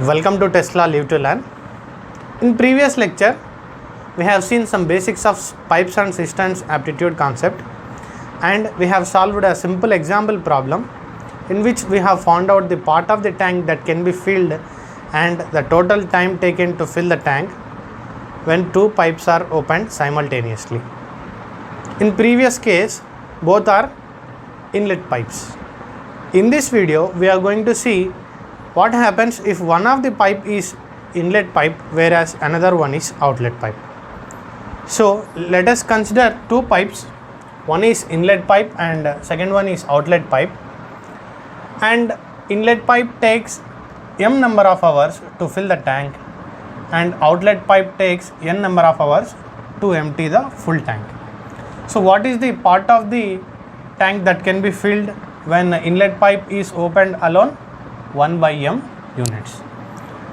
Welcome to Tesla Live to Learn. In previous lecture, we have seen some basics of pipes and cisterns aptitude concept, and we have solved a simple example problem in which we have found out the part of the tank that can be filled and the total time taken to fill the tank when two pipes are opened simultaneously. In previous case, both are inlet pipes. In this video, we are going to see what happens if one of the pipe is inlet pipe whereas another one is outlet pipe. So let us consider two pipes, one is inlet pipe and second one is outlet pipe, and inlet pipe takes m number of hours to fill the tank and outlet pipe takes n number of hours to empty the full tank. So what is the part of the tank that can be filled when inlet pipe is opened alone? 1 by m units.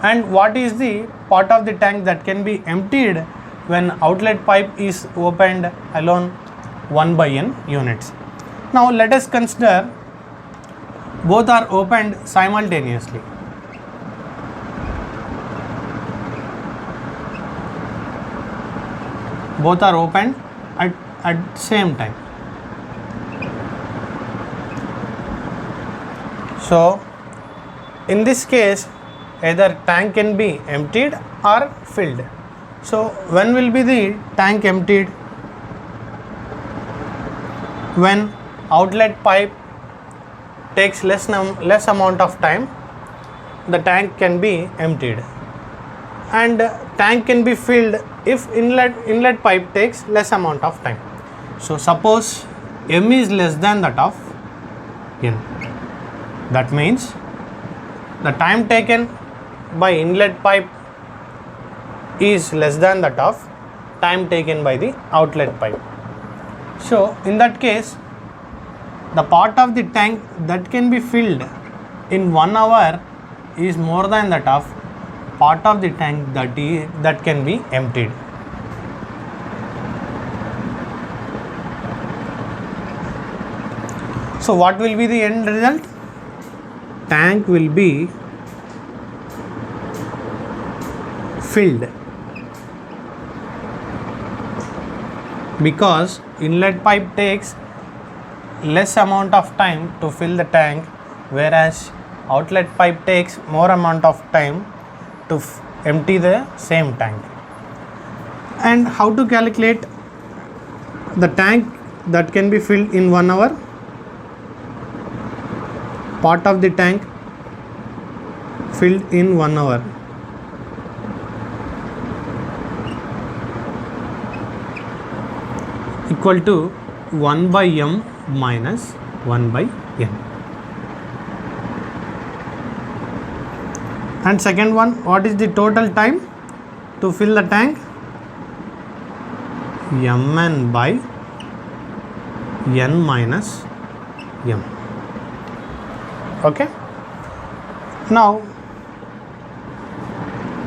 And what is the part of the tank that can be emptied when outlet pipe is opened alone? 1 by n units. Now let us consider both are opened simultaneously. Both are opened at same time. So in this case, either tank can be emptied or filled. So when will be the tank emptied? When outlet pipe takes less amount of time, the tank can be emptied, and tank can be filled if inlet pipe takes less amount of time. So suppose m is less than that of n. That means the time taken by inlet pipe is less than that of time taken by the outlet pipe. So in that case, the part of the tank that can be filled in 1 hour is more than that of part of the tank that can be emptied. So what will be the end result? Tank will be filled because inlet pipe takes less amount of time to fill the tank, whereas outlet pipe takes more amount of time to empty the same tank. And how to calculate the tank that can be filled in 1 hour? Part of the tank filled in 1 hour equal to 1 by m minus 1 by n. And second one, what is the total time to fill the tank? mn by n minus m. Okay. Now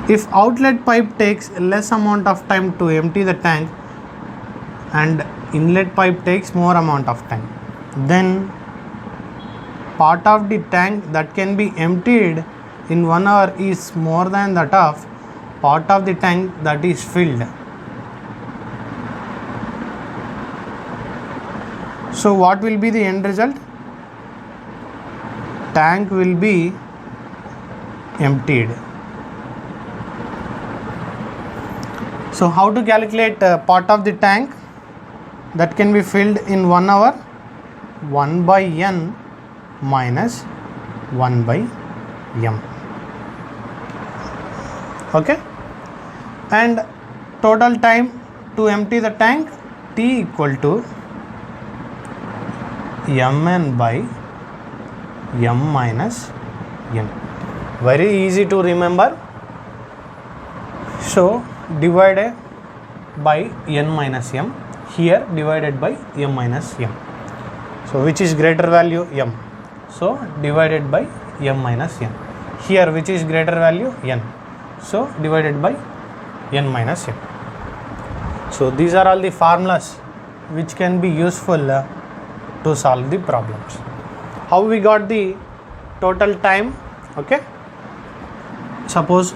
if outlet pipe takes less amount of time to empty the tank and inlet pipe takes more amount of time, then part of the tank that can be emptied in 1 hour is more than that of part of the tank that is filled. So what will be the end result? Tank will be emptied. So how to calculate part of the tank that can be filled in 1 hour? 1 by n minus 1 by m. Okay. And total time to empty the tank, T equal to mn by m minus n. Very easy to remember. So divided by n minus m, here divided by m minus m. So which is greater value? M. So divided by m minus n. Here which is greater value? n. So divided by n minus m. So these are all the formulas which can be useful to solve the problems. How we got the total time? Okay. suppose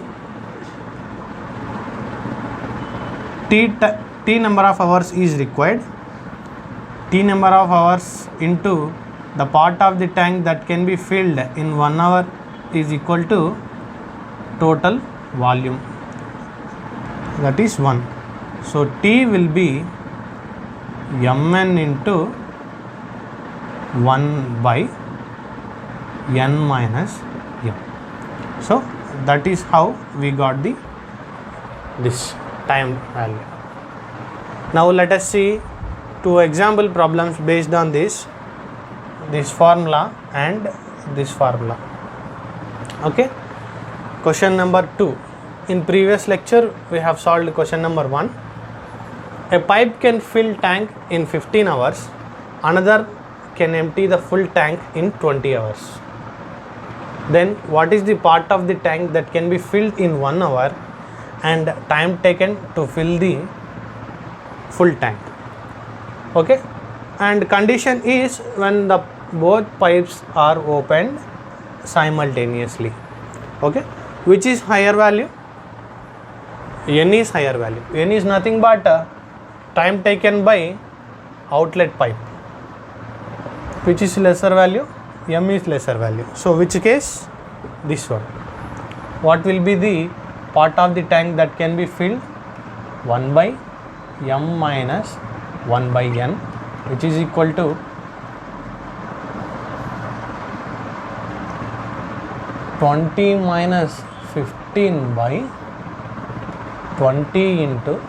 t number of hours is required, t number of hours into the part of the tank that can be filled in 1 hour is equal to total volume, that is 1. So T will be mn into 1 by n minus m. So that is how we got this time value. Now let us see 2 example problems based on this formula and this formula. Okay. Question number 2. In previous lecture we have solved question number 1. A pipe can fill tank in 15 hours, another can empty the full tank in 20 hours. Then what is the part of the tank that can be filled in 1 hour and time taken to fill the full tank? Okay, and condition is when the both pipes are opened simultaneously. Okay, which is higher value? N is higher value. N is nothing but time taken by outlet pipe. Which is lesser value? M is lesser value. So which case? This one. What will be the part of the tank that can be filled? 1 by m minus 1 by n, which is equal to 20 minus 15 by 20 into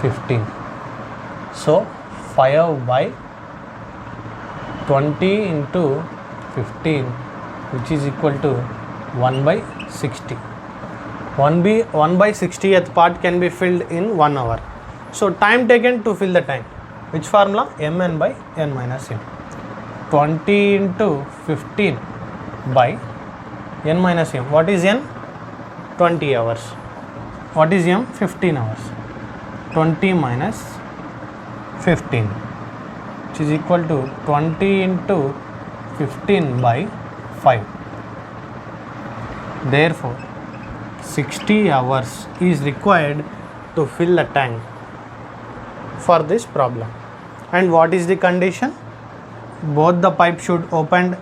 15. So 5 by 20 into 15, which is equal to 1 by 60. 1 by 60th part can be filled in 1 hour. So time taken to fill the tank. Which formula? Mn by n minus m. 20 into 15 by n minus m. What is n? 20 hours. What is m? 15 hours. 20 minus 15, which is equal to 20 into 15 by 5. Therefore 60 hours is required to fill the tank for this problem. And what is the condition? Both the pipes should open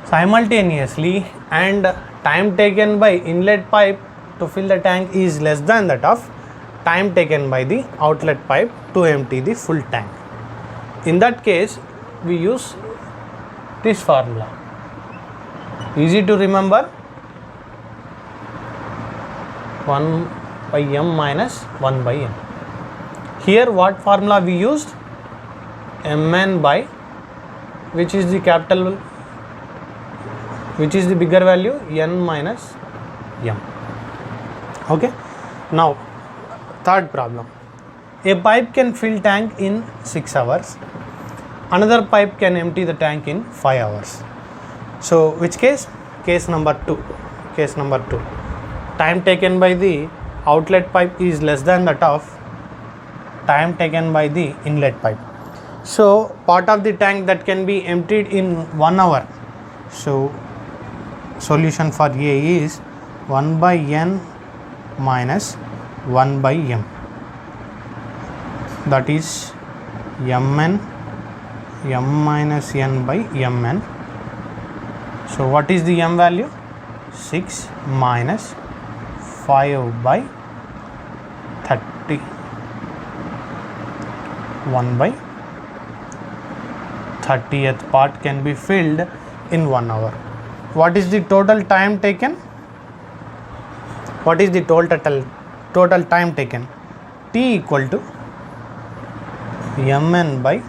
simultaneously and time taken by inlet pipe to fill the tank is less than that of time taken by the outlet pipe to empty the full tank. In that case we use this formula. Easy to remember. 1 by m minus 1 by n. Here what formula we used? Mn by, which is the capital, which is the bigger value? N minus m. Okay. Now third problem. A pipe can fill tank in 6 hours. Another pipe can empty the tank in 5 hours. So which case? Case number 2. Case number 2. Time taken by the outlet pipe is less than that of time taken by the inlet pipe. So part of the tank that can be emptied in 1 hour. So solution for A is 1 by n minus 1 by m. That is mn m minus n by mn. So what is the m value? 6 minus 5 by 30. 1 by 30th part can be filled in 1 hour. What is the total time taken? What is the total time taken? T equal to mn by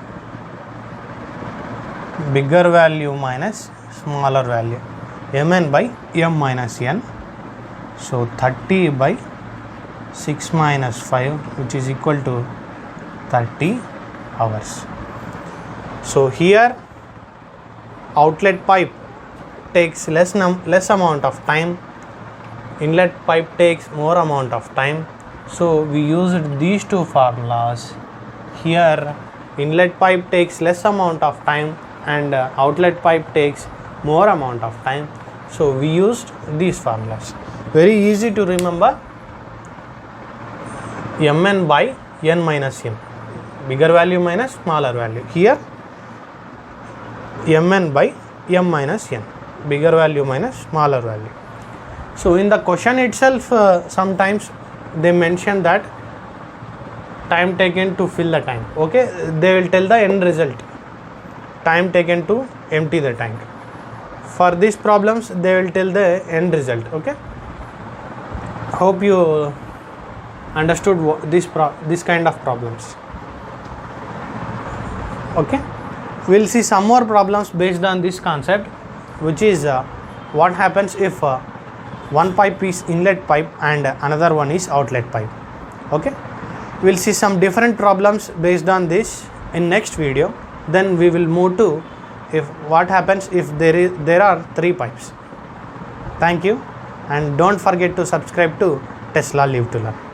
bigger value minus smaller value, mn by m minus n. So 30 by 6 minus 5, which is equal to 30 hours. So here outlet pipe takes less amount of time, inlet pipe takes more amount of time. So we used these two formulas. Here inlet pipe takes less amount of time and outlet pipe takes more amount of time. So we used these formulas. Very easy to remember. Mn by n minus n, bigger value minus smaller value. Here Mn by m minus n, bigger value minus smaller value. So in the question itself, sometimes they mention that time taken to fill the tank. Okay, they will tell the end result, time taken to empty the tank. For these problems they will tell the end result. Okay, hope you understood this kind of problems. Okay, we'll see some more problems based on this concept, which is what happens if one pipe is inlet pipe and another one is outlet pipe. Okay, we'll see some different problems based on this in next video. Then we will move to if what happens if there are 3 pipes. Thank you, and don't forget to subscribe to Tesla Live to Learn.